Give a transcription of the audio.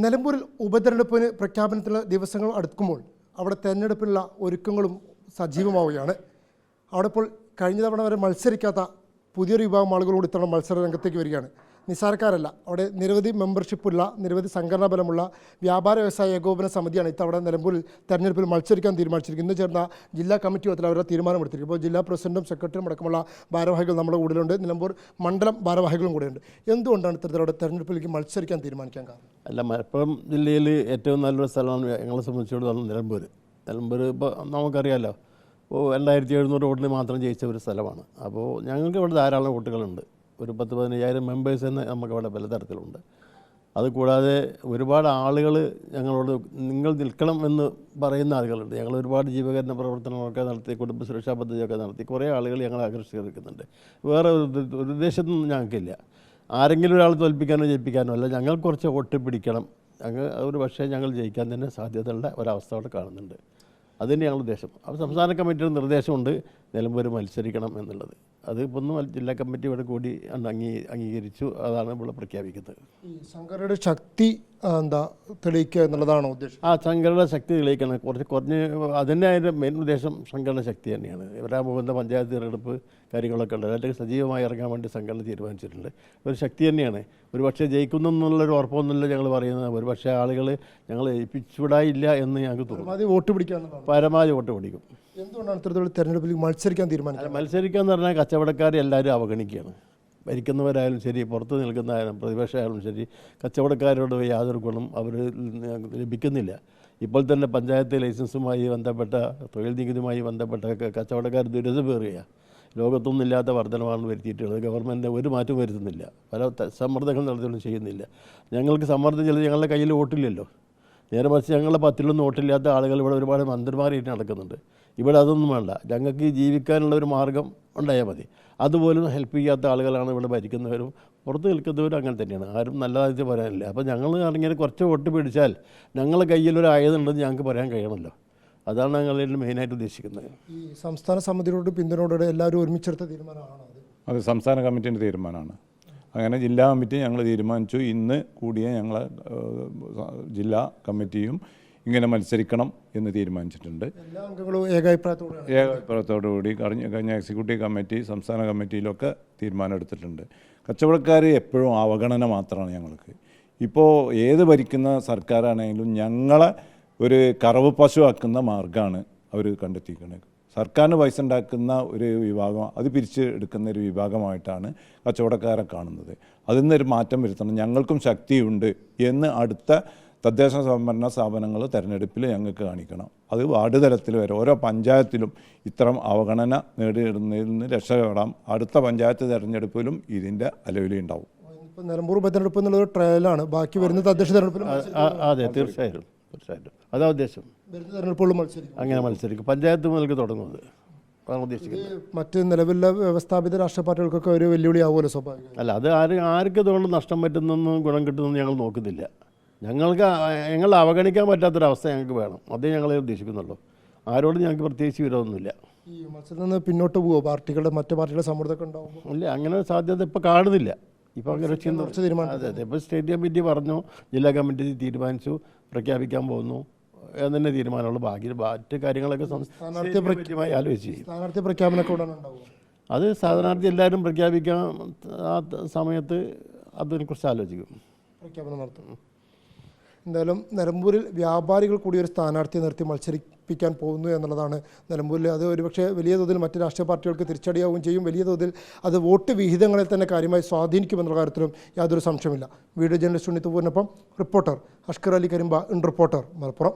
നിലമ്പൂരിൽ ഉപതെരഞ്ഞെടുപ്പിന് പ്രഖ്യാപനത്തിലുള്ള ദിവസങ്ങൾ അടുക്കുമ്പോൾ അവിടെ തെരഞ്ഞെടുപ്പിനുള്ള ഒരുക്കങ്ങളും സജീവമാവുകയാണ്. അവിടെ ഇപ്പോൾ കഴിഞ്ഞ തവണ വരെ മത്സരിക്കാത്ത പുതിയൊരു വിഭാഗം ആളുകളോട് ഇത്തവണ മത്സര രംഗത്തേക്ക് വരികയാണ്. നിസ്സാരക്കാരല്ല, അവിടെ നിരവധി മെമ്പർഷിപ്പുള്ള, നിരവധി സംഘടനാ ബലമുള്ള വ്യാപാര വ്യവസായ ഏകോപന സമിതിയാണ് ഇത്തവണ നിലമ്പൂരിൽ തെരഞ്ഞെടുപ്പിൽ മത്സരിക്കാൻ തീരുമാനിച്ചിരിക്കുന്നത്. ഇന്ന് ചേർന്ന ജില്ലാ കമ്മിറ്റി യോഗത്തിൽ അവരുടെ തീരുമാനമെടുത്തിരിക്കും. ഇപ്പോൾ ജില്ലാ പ്രസിഡന്റും സെക്രട്ടറിയും അടക്കമുള്ള ഭാരവാഹികൾ നമ്മുടെ കൂടെയുണ്ട്. നിലമ്പൂർ മണ്ഡലം ഭാരവാഹികളും കൂടെയുണ്ട്. എന്തുകൊണ്ടാണ് ഇത്തരത്തിലൂടെ തെരഞ്ഞെടുപ്പിലേക്ക് മത്സരിക്കാൻ തീരുമാനിക്കാൻ കാരണം? അല്ല, മലപ്പുറം ജില്ലയിൽ ഏറ്റവും നല്ലൊരു സ്ഥലമാണ് ഞങ്ങളെ സംബന്ധിച്ചിടത്തോളം നിലമ്പൂർ. ഇപ്പോൾ നമുക്കറിയാമല്ലോ, ഇപ്പോൾ 2700 വോട്ടിന് മാത്രം ജയിച്ച ഒരു സ്ഥലമാണ്. അപ്പോൾ ഞങ്ങൾക്ക് ഇവിടെ ധാരാളം വോട്ടുകളുണ്ട്. ഒരു 10-15,000 മെമ്പേഴ്സ് തന്നെ നമുക്കവിടെ പലതരത്തിലുണ്ട്. അതുകൂടാതെ ഒരുപാട് ആളുകൾ ഞങ്ങളോട് നിങ്ങൾ നിൽക്കണം എന്ന് പറയുന്ന ആളുകളുണ്ട്. ഞങ്ങൾ ഒരുപാട് ജീവകരണ പ്രവർത്തനങ്ങളൊക്കെ നടത്തി, കുടുംബ സുരക്ഷാ പദ്ധതിയൊക്കെ നടത്തി കുറേ ആളുകൾ ഞങ്ങളെ ആകർഷിക്കുന്നുണ്ട്. വേറെ ഒരു ഉദ്ദേശമൊന്നും ഞങ്ങൾക്കില്ല. ആരെങ്കിലും ഒരാൾ തോൽപ്പിക്കാനോ ജയിപ്പിക്കാനോ അല്ല, ഞങ്ങൾ കുറച്ച് വോട്ട് പിടിക്കണം. ഒരു പക്ഷേ ഞങ്ങൾ ജയിക്കാൻ തന്നെ സാധ്യതയുള്ള ഒരവസ്ഥ അവിടെ കാണുന്നുണ്ട്. അതുതന്നെ ഞങ്ങളുടെ ഉദ്ദേശം. അപ്പോൾ സംസ്ഥാന കമ്മിറ്റിയുടെ നിർദ്ദേശമുണ്ട് നിലമ്പൂർ മത്സരിക്കണം എന്നുള്ളത്. അത് ഇപ്പോൾ ഒന്ന് ജില്ലാ കമ്മിറ്റി ഇവിടെ കൂടി അംഗീകരിച്ചു. അതാണ് ഇവിടെ പ്രഖ്യാപിക്കുന്നത്. ഈ സംഘടനയുടെ ശക്തി തെളിയിക്കുക എന്നുള്ളതാണോ ഉദ്ദേശം? സംഘടനയുടെ ശക്തി തെളിയിക്കണം. കുറഞ്ഞ് അതിൻ്റെ അതിൻ്റെ മെയിൻ ഉദ്ദേശം സംഘടന ശക്തി തന്നെയാണ്. വരാൻ പോകുന്ന പഞ്ചായത്ത് തിരഞ്ഞെടുപ്പ് കാര്യങ്ങളൊക്കെ ഉണ്ട്. അതിലേക്ക് സജീവമായി ഇറങ്ങാൻ വേണ്ടി സംഘടന തീരുമാനിച്ചിട്ടുണ്ട്. ഒരു ശക്തി തന്നെയാണ്. ഒരു പക്ഷേ ജയിക്കുന്നു എന്നുള്ളൊരു ഉറപ്പൊന്നുമില്ല ഞങ്ങൾ പറയുന്നത്. ഒരു പക്ഷേ ആളുകൾ ഞങ്ങൾ ഏൽപ്പിച്ചുവിടായില്ല എന്ന് ഞങ്ങൾക്ക് തോന്നുന്നു. പരമാവധി വോട്ട് പിടിക്കും. എന്തുകൊണ്ടാണ് ഇത്തരത്തിലുള്ള തെരഞ്ഞെടുപ്പിൽ മത്സരിക്കാൻ തീരുമാനിച്ചത്? മത്സരിക്കുക എന്ന് പറഞ്ഞാൽ കച്ചവടക്കാരെ എല്ലാവരും അവഗണിക്കുകയാണ്. ഭരിക്കുന്നവരായാലും ശരി, പുറത്ത് നിൽക്കുന്നതായാലും പ്രതിപക്ഷമായാലും ശരി, കച്ചവടക്കാരോട് യാതൊരു ഗുണം അവർ ലഭിക്കുന്നില്ല. ഇപ്പോൾ തന്നെ പഞ്ചായത്ത് ലൈസൻസുമായി ബന്ധപ്പെട്ട, തൊഴിൽ നികുതിയുമായി ബന്ധപ്പെട്ട കച്ചവടക്കാർ ദുരിതമേറുകയാണ്. ലോകത്തൊന്നും ഇല്ലാത്ത വർധനമാണ് വരുത്തിയിട്ടുള്ളത്. ഗവൺമെൻറ് ഒരു മാറ്റം വരുത്തുന്നില്ല. പല സമ്മർദ്ദങ്ങൾ നടത്തുകയൊന്നും ചെയ്യുന്നില്ല. ഞങ്ങൾക്ക് സമ്മർദ്ദം ചെലുത്തി ഞങ്ങളുടെ കയ്യിൽ വോട്ടില്ലല്ലോ. നേരെ മറിച്ച് ഞങ്ങളുടെ 10 വോട്ടില്ലാത്ത ആളുകൾ ഇവിടെ ഒരുപാട് മന്ത്രിമാരായിട്ട് നടക്കുന്നുണ്ട്. ഇവിടെ അതൊന്നും വേണ്ട. ഞങ്ങൾക്ക് ജീവിക്കാനുള്ള ഒരു മാർഗം ഉണ്ടായാൽ മതി. അതുപോലും ഹെൽപ്പ് ചെയ്യാത്ത ആളുകളാണ് ഇവിടെ ഭരിക്കുന്നവരും പുറത്ത് നിൽക്കുന്നവരും. അങ്ങനെ തന്നെയാണ്. ആരും നല്ലതായിട്ട് പറയാനില്ല. അപ്പോൾ ഞങ്ങൾ ഇങ്ങനെ കുറച്ച് വോട്ട് പിടിച്ചാൽ ഞങ്ങളുടെ കയ്യിലൊരു ആയുധമുണ്ടെന്ന് ഞങ്ങൾക്ക് പറയാൻ കഴിയണമല്ലോ. അതാണ് ഞങ്ങൾ മെയിനായിട്ട് ഉദ്ദേശിക്കുന്നത്. ഈ സംസ്ഥാന സമിതിയോട് പിന്തുണയോടെ എല്ലാവരും ഒരുമിച്ചെടുത്ത തീരുമാനമാണോ? അത് സംസ്ഥാന കമ്മിറ്റിൻ്റെ തീരുമാനമാണ്. അങ്ങനെ ജില്ലാ കമ്മിറ്റി ഞങ്ങൾ തീരുമാനിച്ചു. ഇന്ന് കൂടിയ ഞങ്ങളെ ജില്ലാ കമ്മിറ്റിയും ഇങ്ങനെ മത്സരിക്കണം എന്ന് തീരുമാനിച്ചിട്ടുണ്ട്. എല്ലാ അംഗങ്ങളും ഏകാഭിപ്രായത്തോടുകൂടി കഴിഞ്ഞ എക്സിക്യൂട്ടീവ് കമ്മിറ്റി, സംസ്ഥാന കമ്മിറ്റിയിലൊക്കെ തീരുമാനം എടുത്തിട്ടുണ്ട്. കച്ചവടക്കാർ എപ്പോഴും അവഗണന മാത്രമാണ് ഞങ്ങൾക്ക്. ഇപ്പോൾ ഏത് ഭരിക്കുന്ന സർക്കാരാണെങ്കിലും ഞങ്ങളെ ഒരു കറവ് പശുവാക്കുന്ന മാർഗ്ഗമാണ് അവർ കണ്ടെത്തിയിരിക്കുന്നത്. സർക്കാരിന് പൈസ ഉണ്ടാക്കുന്ന ഒരു വിഭാഗം അത് പിരിച്ച് എടുക്കുന്ന ഒരു വിഭാഗമായിട്ടാണ് കച്ചവടക്കാരെ കാണുന്നത്. അതിൽ നിന്നൊരു മാറ്റം വരുത്തണം. ഞങ്ങൾക്കും ശക്തിയുണ്ട് എന്ന് അടുത്ത തദ്ദേശ സ്വയംഭരണ സ്ഥാപനങ്ങൾ തെരഞ്ഞെടുപ്പിൽ ഞങ്ങൾക്ക് കാണിക്കണം. അത് വാർഡ് തലത്തിൽ വരെ ഓരോ പഞ്ചായത്തിലും ഇത്തരം അവഗണന നേടിയിടുന്നതിൽ നിന്ന് രക്ഷപ്പെടാം. അടുത്ത പഞ്ചായത്ത് തെരഞ്ഞെടുപ്പിലും ഇതിൻ്റെ അലവിലി ഉണ്ടാവും. ഇപ്പോൾ നിലമ്പൂർ ഉപതെരഞ്ഞെടുപ്പ് എന്നുള്ളൊരു ട്രയലാണ്. ബാക്കി വരുന്ന തദ്ദേശ തെരഞ്ഞെടുപ്പിലും അതെ, തീർച്ചയായിട്ടും അതാ ഉദ്ദേശം. അങ്ങനെ മത്സരിക്കും. പഞ്ചായത്ത് മുതൽക്ക് തുടങ്ങുന്നത് അതാണ് ഉദ്ദേശിക്കുന്നത്. മറ്റ് നിലവിലെ വ്യവസ്ഥാപിത രാഷ്ട്രീയ പാർട്ടികൾക്കൊക്കെ ഒരു വെല്ലുവിളി ആവുമല്ലോ സ്വാഭാവികം. അല്ല, അത് ആർക്ക് ഇതുകൊണ്ട് നഷ്ടം പറ്റുന്നൊന്നും ഗുണം കിട്ടുന്നൊന്നും ഞങ്ങൾ നോക്കുന്നില്ല. ഞങ്ങൾ അവഗണിക്കാൻ പറ്റാത്തൊരവസ്ഥ ഞങ്ങൾക്ക് വേണം. അതേ ഞങ്ങളെ ഉദ്ദേശിക്കുന്നുള്ളൂ. ആരോടും ഞങ്ങൾക്ക് പ്രത്യേകിച്ച് വിരോധമൊന്നുമില്ല. ഈ മത്സരത്തിൽ നിന്ന് പിന്നോട്ട് പോവുമോ? മറ്റു പാർട്ടികളുടെ സമ്മർദ്ദമൊക്കെ ഉണ്ടാവുമോ? ഇല്ല, അങ്ങനെ സാധ്യത ഇപ്പോൾ കാണുന്നില്ല. ഇപ്പോൾ അങ്ങനെ തീരുമാനം. അതെ, ഇപ്പോൾ സ്റ്റേറ്റ് കമ്മിറ്റി പറഞ്ഞു, ജില്ലാ കമ്മിറ്റി തീരുമാനിച്ചു, പ്രഖ്യാപിക്കാൻ പോകുന്നു എന്നെ തീരുമാനമുള്ളൂ. മറ്റ് കാര്യങ്ങളൊക്കെ ആലോചിച്ച് സ്ഥാനാർത്ഥി പ്രഖ്യാപനമൊക്കെ അത് സ്ഥാനാർത്ഥി എല്ലാവരും പ്രഖ്യാപിക്കാൻ ആ സമയത്ത് അതിനെക്കുറിച്ച് ആലോചിക്കും, പ്രഖ്യാപനം നടത്തും. എന്തായാലും നിലമ്പൂരിൽ വ്യാപാരികൾ കൂടി ഒരു സ്ഥാനാർത്ഥിയെ നിർത്തി മത്സരിപ്പിക്കാൻ പോകുന്നു എന്നുള്ളതാണ് നിലമ്പൂരിൽ. അത് ഒരുപക്ഷെ വലിയ തോതിൽ മറ്റ് രാഷ്ട്രീയ പാർട്ടികൾക്ക് തിരിച്ചടിയാവുകയും ചെയ്യും. വലിയ തോതിൽ അത് വോട്ട് വിഹിതങ്ങളെ തന്നെ കാര്യമായി സ്വാധീനിക്കുമെന്നുള്ള കാര്യത്തിലും യാതൊരു സംശയമില്ല. വീഡിയോ ജേർണലിസ്റ്റ് ഉണ്ണിത്തുപൂരിനൊപ്പം reporter Ashkar Ali Karimba, in reporter, Malappuram.